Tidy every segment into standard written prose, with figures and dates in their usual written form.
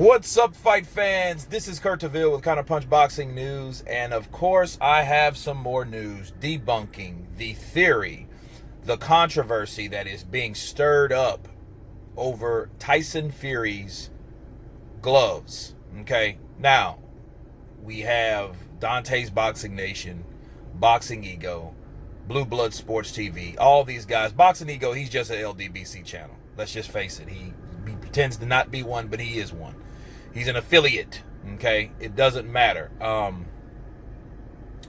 What's up, fight fans? This is Kurt Taville with Counterpunch Boxing News, and of course, I have some more news debunking the theory, the controversy that is being stirred up over Tyson Fury's gloves. Okay, now we have Dante's Boxing Nation, Boxing Ego, Blue Blood Sports TV, all these guys. Boxing Ego, he's just an LDBC channel. Let's just face it. He pretends to not be one, but he is one. He's an affiliate, okay? It doesn't matter.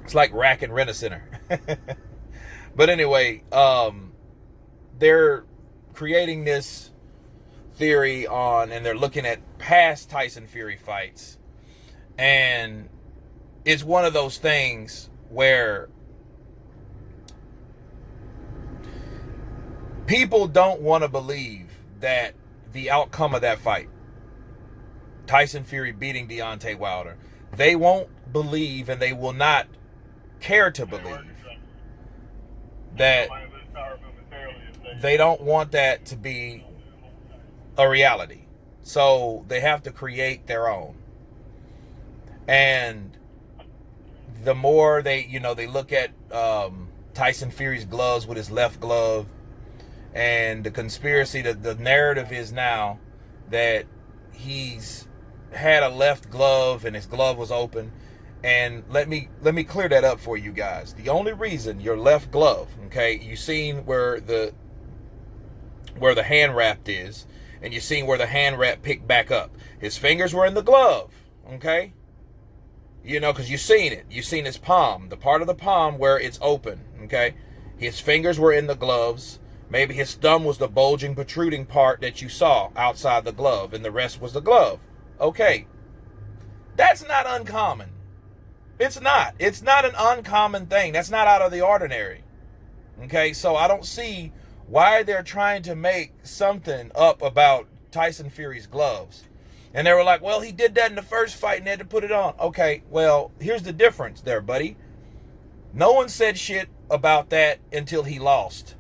It's like Rack and Rent-A-Center. But anyway, they're creating this theory on, and they're looking at past Tyson Fury fights. And it's one of those things where people don't want to believe that the outcome of that fight, Tyson Fury beating Deontay Wilder, they won't believe, and they will not care to believe, that they don't want that to be a reality. So they have to create their own. And the more they look at Tyson Fury's gloves with his left glove, and the conspiracy, the narrative is now that he's had a left glove and his glove was open. And let me clear that up for you guys. The only reason your left glove, okay, you seen where the hand wrap is, and you seen where the hand wrap picked back up. His fingers were in the glove, okay? Because you seen it. You seen his palm, the part of the palm where it's open, okay? His fingers were in the gloves. Maybe his thumb was the bulging, protruding part that you saw outside the glove, and the rest was the glove. Okay. That's not uncommon. It's not. It's not an uncommon thing. That's not out of the ordinary. Okay, so I don't see why they're trying to make something up about Tyson Fury's gloves. And they were like, well, he did that in the first fight and they had to put it on. Okay, well, here's the difference there, buddy. No one said shit about that until he lost.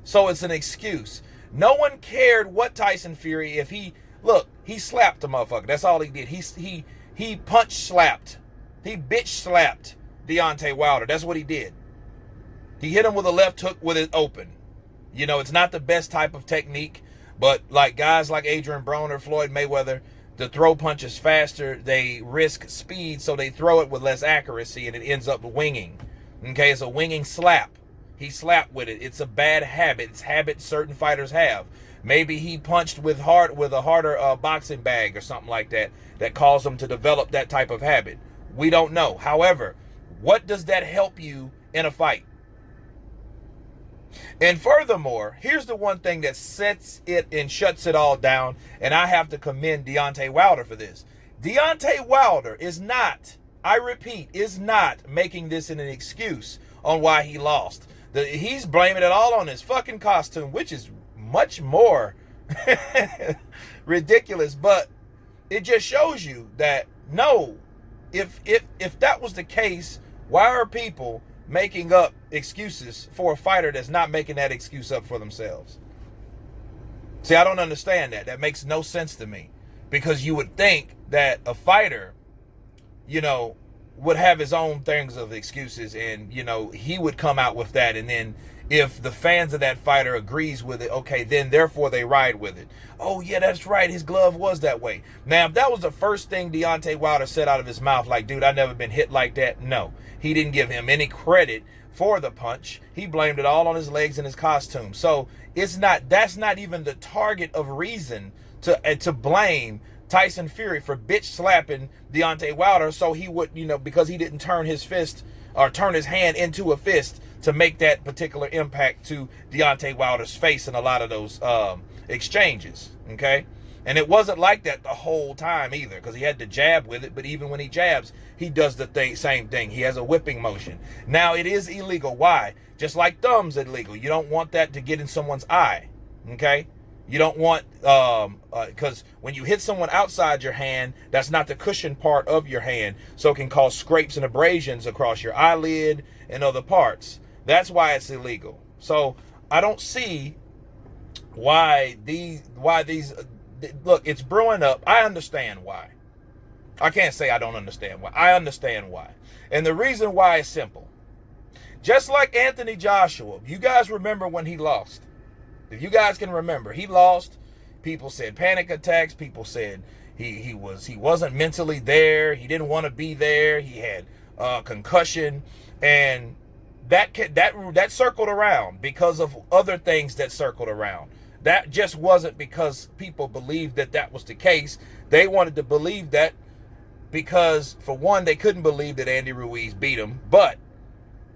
So it's an excuse. No one cared what Tyson Fury, if he, look, he slapped the motherfucker. That's all he did. He punch slapped. He bitch slapped Deontay Wilder. That's what he did. He hit him with a left hook with it open. It's not the best type of technique, but like guys like Adrian Broner, Floyd Mayweather, the throw punch is faster. They risk speed, so they throw it with less accuracy, and it ends up winging. Okay, it's a winging slap. He slapped with it. It's a bad habit. It's habit certain fighters have. Maybe he punched with a harder boxing bag or something like that caused him to develop that type of habit. We don't know. However, what does that help you in a fight? And furthermore, here's the one thing that sets it and shuts it all down, and I have to commend Deontay Wilder for this. Deontay Wilder is not, I repeat, is not making this an excuse on why he lost. He's blaming it all on his fucking costume, which is much more ridiculous, but it just shows you that no, if that was the case, why are people making up excuses for a fighter that's not making that excuse up for themselves? See, I don't understand that. That makes no sense to me, because you would think that a fighter, would have his own things of excuses, and he would come out with that, and then if the fans of that fighter agrees with it, okay, then therefore they ride with it. Oh yeah, that's right, his glove was that way. Now, if that was the first thing Deontay Wilder said out of his mouth, like, dude, I never been hit like that, no, he didn't give him any credit for the punch. He blamed it all on his legs and his costume. So that's not even the target of reason to blame Tyson Fury for bitch slapping Deontay Wilder, so he would, because he didn't turn his fist or turn his hand into a fist to make that particular impact to Deontay Wilder's face in a lot of those exchanges, okay? And it wasn't like that the whole time either, because he had to jab with it, but even when he jabs, he does the same thing. He has a whipping motion. Now, it is illegal. Why? Just like thumbs illegal. You don't want that to get in someone's eye, okay? You don't want, because when you hit someone outside your hand, that's not the cushion part of your hand, so it can cause scrapes and abrasions across your eyelid and other parts. That's why it's illegal. So I don't see why these look, it's brewing up. I understand why. I can't say I don't understand why. I understand why. And the reason why is simple. Just like Anthony Joshua, you guys remember when he lost. If you guys can remember, he lost. People said panic attacks. People said he wasn't mentally there. He didn't want to be there. He had concussion, and that circled around because of other things that circled around. That just wasn't because people believed that was the case. They wanted to believe that because, for one, they couldn't believe that Andy Ruiz beat him, but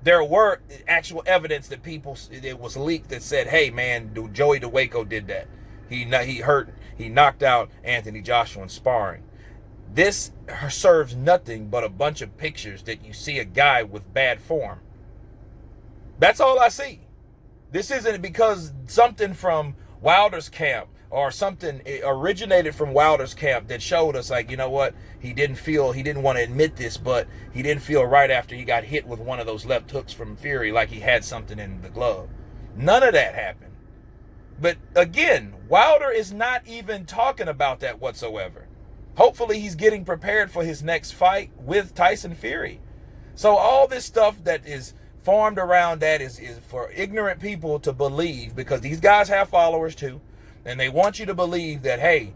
there were actual evidence that it was leaked that said, hey man, Joey DeWaco did that. He knocked out Anthony Joshua in sparring. This serves nothing but a bunch of pictures that you see a guy with bad form. That's all I see. This isn't because something from Wilder's camp or something originated from Wilder's camp that showed us, like, you know what, he didn't want to admit this, but he didn't feel right after he got hit with one of those left hooks from Fury, like he had something in the glove. None of that happened. But again, Wilder is not even talking about that whatsoever. Hopefully he's getting prepared for his next fight with Tyson Fury. So all this stuff that is formed around that is for ignorant people to believe, because these guys have followers too. And they want you to believe that, hey,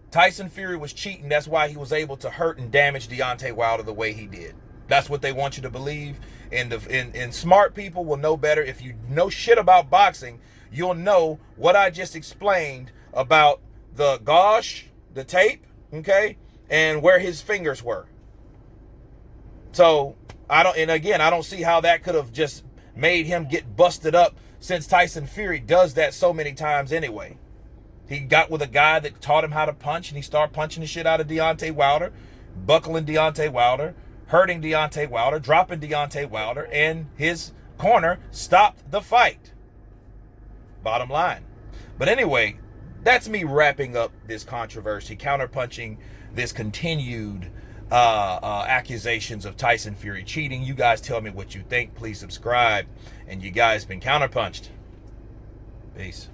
Tyson Fury was cheating. That's why he was able to hurt and damage Deontay Wilder the way he did. That's what they want you to believe. And smart people will know better. If you know shit about boxing, you'll know what I just explained about the gauche, the tape, okay, and where his fingers were. So I don't see how that could have just made him get busted up, since Tyson Fury does that so many times anyway. He got with a guy that taught him how to punch, and he started punching the shit out of Deontay Wilder, buckling Deontay Wilder, hurting Deontay Wilder, dropping Deontay Wilder, and his corner stopped the fight. Bottom line. But anyway, that's me wrapping up this controversy, counterpunching this continued accusations of Tyson Fury cheating. You guys tell me what you think. Please subscribe. And you guys been counterpunched. Peace.